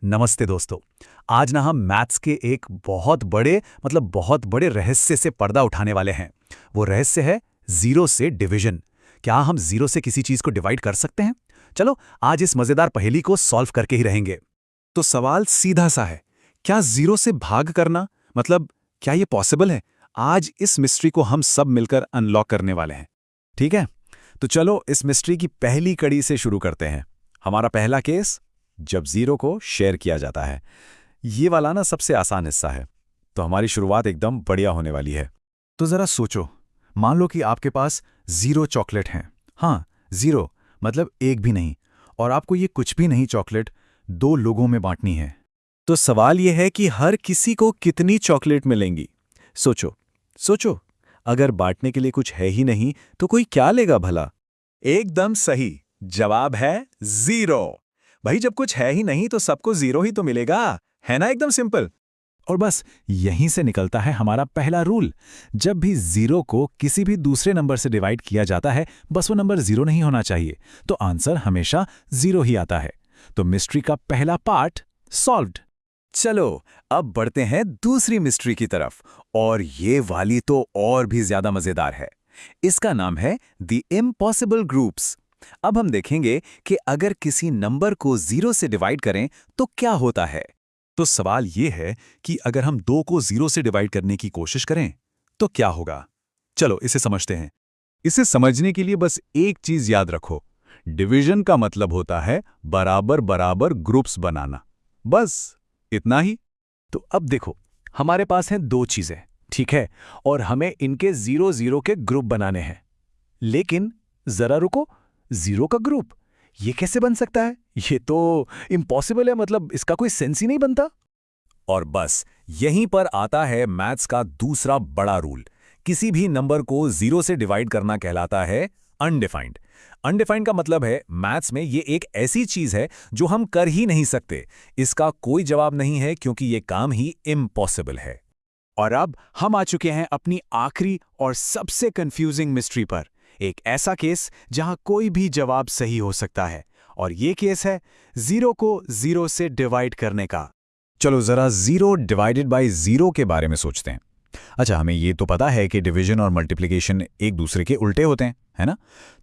नमस्ते दोस्तों। आज ना हम मैथ्स के एक बहुत बड़े रहस्य से पर्दा उठाने वाले हैं। वो रहस्य है जीरो से डिवीजन। क्या हम जीरो से किसी चीज को डिवाइड कर सकते हैं? चलो आज इस मजेदार पहेली को सॉल्व करके ही रहेंगे। तो सवाल सीधा सा है, क्या जीरो से भाग करना, क्या ये पॉसिबल है? आज इस मिस्ट्री को हम सब मिलकर अनलॉक करने वाले हैं। ठीक है, तो चलो इस मिस्ट्री की पहली कड़ी से शुरू करते हैं। हमारा पहला केस, जब जीरो को शेयर किया जाता है। ये वाला ना सबसे आसान हिस्सा है, तो हमारी शुरुआत एकदम बढ़िया होने वाली है। तो जरा सोचो, मान लो कि आपके पास 0 चॉकलेट हैं। हाँ, 0 मतलब एक भी नहीं, और आपको ये कुछ भी नहीं चॉकलेट 2 लोगों में बांटनी है। तो सवाल यह है कि हर किसी को कितनी चॉकलेट मिलेंगी? सोचो, अगर बांटने के लिए कुछ है ही नहीं तो कोई क्या लेगा भला? एकदम सही जवाब है 0। भाई जब कुछ है ही नहीं तो सबको 0 ही तो मिलेगा, है ना? एकदम सिंपल। और बस यहीं से निकलता है हमारा पहला रूल। जब भी 0 को किसी भी दूसरे नंबर से डिवाइड किया जाता है, बस वो नंबर 0 नहीं होना चाहिए, तो आंसर हमेशा 0 ही आता है। तो मिस्ट्री का पहला पार्ट सॉल्व्ड। चलो अब बढ़ते हैं दूसरी मिस्ट्री की तरफ, और ये वाली तो और भी ज्यादा मजेदार है। इसका नाम है द इम्पॉसिबल ग्रुप्स। अब हम देखेंगे कि अगर किसी नंबर को 0 से डिवाइड करें तो क्या होता है। तो सवाल ये है कि अगर हम 2 को 0 से डिवाइड करने की कोशिश करें तो क्या होगा? चलो इसे समझते हैं। इसे समझने के लिए बस एक चीज याद रखो, डिवीजन का मतलब होता है बराबर बराबर ग्रुप्स बनाना। बस इतना ही। तो अब देखो, हमारे पास हैं 2 चीजें, ठीक है, और हमें इनके 0 के ग्रुप बनाने हैं। लेकिन जरा रुको, 0 का ग्रुप ये कैसे बन सकता है? ये तो इम्पॉसिबल है, मतलब इसका कोई सेंस ही नहीं बनता। और बस यहीं पर आता है मैथ्स का दूसरा बड़ा रूल। किसी भी नंबर को 0 से डिवाइड करना कहलाता है अनडिफाइंड। अनडिफाइंड का मतलब है मैथ्स में ये एक ऐसी चीज है जो हम कर ही नहीं सकते। इसका कोई जवाब नहीं है क्योंकि ये काम ही इम्पॉसिबल है। और अब हम आ चुके हैं अपनी आखिरी और सबसे कंफ्यूजिंग मिस्ट्री पर। एक ऐसा केस जहां कोई भी जवाब सही हो सकता है, और ये केस है 0 को 0 से डिवाइड करने का। चलो जरा 0 डिवाइडेड बाय 0 के बारे में सोचते हैं। अच्छा, हमें ये तो पता है कि डिवीजन और मल्टीप्लिकेशन एक दूसरे के उल्टे होते हैं, है ना?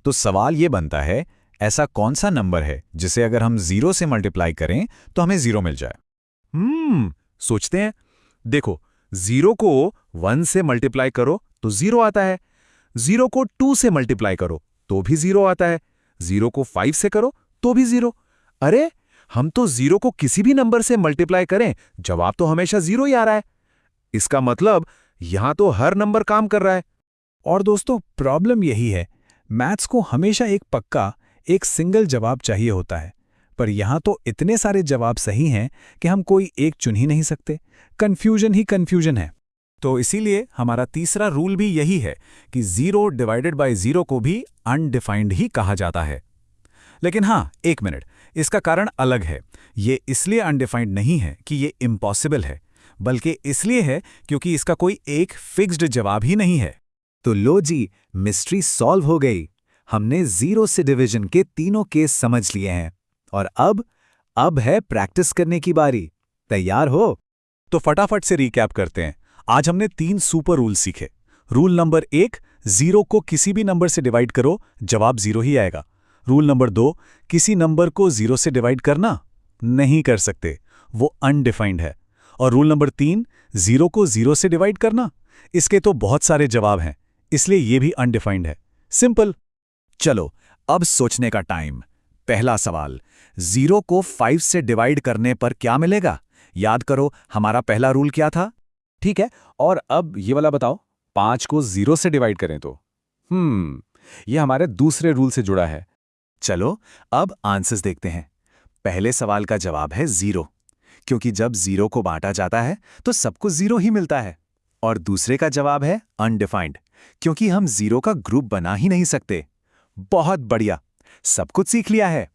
तो सवाल ये बनता है, ऐसा कौन सा नंबर है जिसे अगर हम 0 से मल्टीप्लाई करें तो हमें 0 मिल जाए? सोचते हैं। देखो, 0 को 1 से मल्टीप्लाई करो तो 0 आता है। 0 को 2 से मल्टीप्लाई करो तो भी 0 आता है। 0 को 5 से करो तो भी 0। अरे, हम तो 0 को किसी भी नंबर से मल्टीप्लाई करें, जवाब तो हमेशा 0 ही आ रहा है। इसका मतलब यहां तो हर नंबर काम कर रहा है। और दोस्तों, प्रॉब्लम यही है, मैथ्स को हमेशा एक सिंगल जवाब चाहिए होता है, पर यहां तो इतने सारे जवाब सही हैं कि हम कोई एक चुन ही नहीं सकते। कंफ्यूजन ही कंफ्यूजन है। तो इसीलिए हमारा तीसरा रूल भी यही है कि 0 डिवाइडेड बाय 0 को भी अनडिफाइंड ही कहा जाता है। लेकिन हाँ, एक मिनट, इसका कारण अलग है। ये इसलिए अनडिफाइंड नहीं है कि ये इम्पॉसिबल है, बल्कि इसलिए है क्योंकि इसका कोई एक फिक्स्ड जवाब ही नहीं है। तो लो जी, मिस्ट्री सॉल्व हो गई। हमने 0 से डिवीजन के तीनों केस समझ लिए हैं, और अब है प्रैक्टिस करने की बारी। तैयार हो? तो फटाफट से रिकैप करते हैं। आज हमने 3 सुपर रूल सीखे। रूल नंबर 1, 0 को किसी भी नंबर से डिवाइड करो, जवाब 0 ही आएगा। रूल नंबर 2, किसी नंबर को 0 से डिवाइड करना नहीं कर सकते, वो अनडिफाइंड है। और रूल नंबर 3, 0 को 0 से डिवाइड करना, इसके तो बहुत सारे जवाब हैं, इसलिए ये भी अनडिफाइंड है। सिंपल। चलो अब सोचने का टाइम। पहला सवाल, 0 को 5 से डिवाइड करने पर क्या मिलेगा? याद करो हमारा पहला रूल क्या था? ठीक है, और अब ये वाला बताओ, 5 को 0 से डिवाइड करें तो? ये हमारे दूसरे रूल से जुड़ा है। चलो अब आंसर्स देखते हैं। पहले सवाल का जवाब है 0, क्योंकि जब 0 को बांटा जाता है तो सबको 0 ही मिलता है। और दूसरे का जवाब है अनडिफाइंड, क्योंकि हम 0 का ग्रुप बना ही नहीं सकते। बहुत बढ़िया, सब कुछ सीख लिया है।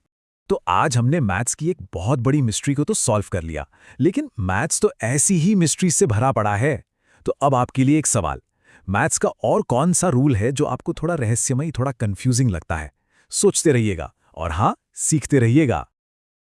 तो आज हमने मैथ्स की एक बहुत बड़ी मिस्ट्री को तो सॉल्व कर लिया, लेकिन मैथ्स तो ऐसी ही मिस्ट्री से भरा पड़ा है। तो अब आपके लिए एक सवाल, मैथ्स का और कौन सा रूल है जो आपको थोड़ा रहस्यमयी, थोड़ा कंफ्यूजिंग लगता है? सोचते रहिएगा और हाँ, सीखते रहिएगा।